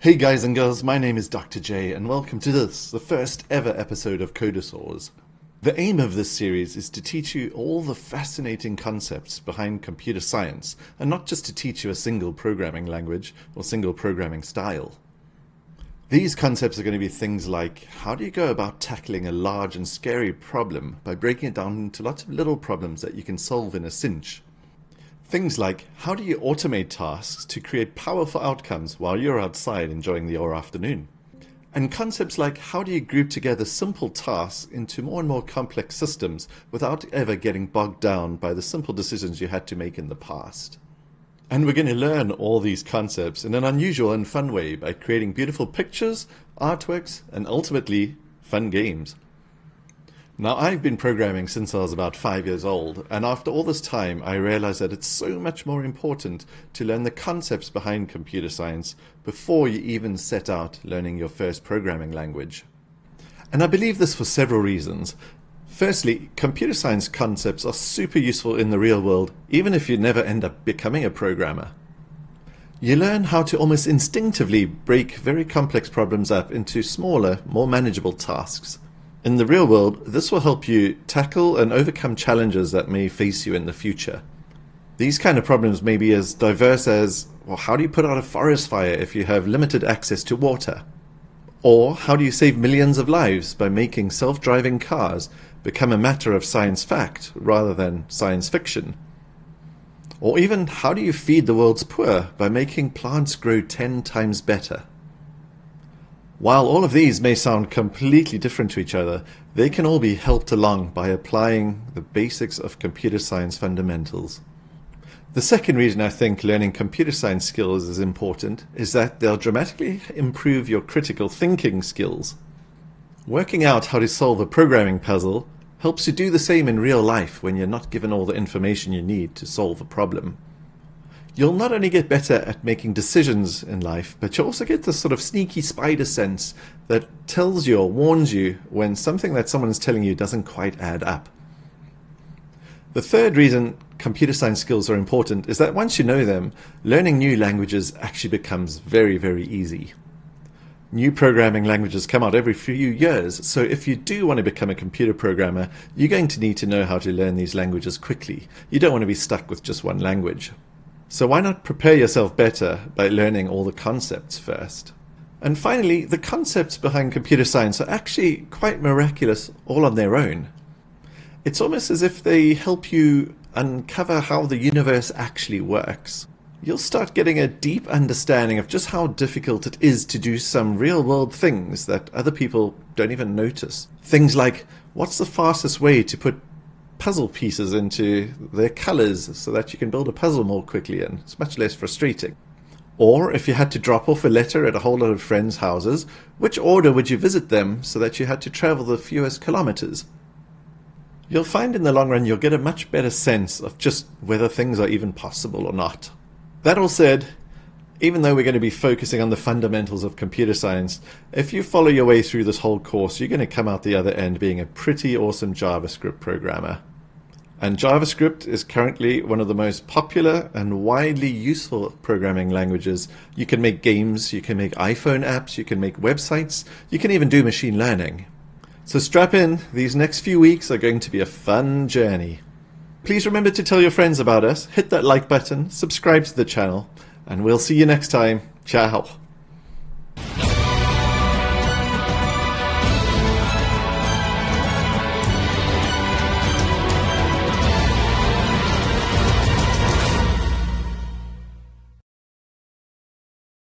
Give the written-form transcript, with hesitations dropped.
Hey guys and girls, my name is Dr. J and welcome to this, the first ever episode of Codersaurs. The aim of this series is to teach you all the fascinating concepts behind computer science, and not just to teach you a single programming language or single programming style. These concepts are going to be things like, how do you go about tackling a large and scary problem by breaking it down into lots of little problems that you can solve in a cinch? Things like, how do you automate tasks to create powerful outcomes while you're outside enjoying your afternoon? And concepts like, how do you group together simple tasks into more and more complex systems without ever getting bogged down by the simple decisions you had to make in the past? And we're going to learn all these concepts in an unusual and fun way by creating beautiful pictures, artworks, and ultimately, fun games. Now, I've been programming since I was about 5 years old, and after all this time I realized that it's so much more important to learn the concepts behind computer science before you even set out learning your first programming language. And I believe this for several reasons. Firstly, computer science concepts are super useful in the real world, even if you never end up becoming a programmer. You learn how to almost instinctively break very complex problems up into smaller, more manageable tasks. In the real world, this will help you tackle and overcome challenges that may face you in the future. These kind of problems may be as diverse as, well, how do you put out a forest fire if you have limited access to water? Or how do you save millions of lives by making self-driving cars become a matter of science fact rather than science fiction? Or even, how do you feed the world's poor by making plants grow 10 times better? While all of these may sound completely different to each other, they can all be helped along by applying the basics of computer science fundamentals. The second reason I think learning computer science skills is important is that they'll dramatically improve your critical thinking skills. Working out how to solve a programming puzzle helps you do the same in real life when you're not given all the information you need to solve a problem. You'll not only get better at making decisions in life, but you'll also get this sort of sneaky spider sense that tells you or warns you when something that someone is telling you doesn't quite add up. The third reason computer science skills are important is that once you know them, learning new languages actually becomes very, very easy. New programming languages come out every few years, so if you do want to become a computer programmer, you're going to need to know how to learn these languages quickly. You don't want to be stuck with just one language. So why not prepare yourself better by learning all the concepts first? And finally, the concepts behind computer science are actually quite miraculous all on their own. It's almost as if they help you uncover how the universe actually works. You'll start getting a deep understanding of just how difficult it is to do some real-world things that other people don't even notice. Things like, what's the fastest way to put puzzle pieces into their colors so that you can build a puzzle more quickly and it's much less frustrating? Or if you had to drop off a letter at a whole lot of friends' houses, which order would you visit them so that you had to travel the fewest kilometers? You'll find in the long run you'll get a much better sense of just whether things are even possible or not. That all said, even though we're going to be focusing on the fundamentals of computer science, if you follow your way through this whole course, you're going to come out the other end being a pretty awesome JavaScript programmer. And JavaScript is currently one of the most popular and widely useful programming languages. You can make games, you can make iPhone apps, you can make websites, you can even do machine learning. So strap in, these next few weeks are going to be a fun journey. Please remember to tell your friends about us, hit that like button, subscribe to the channel, and we'll see you next time. Ciao.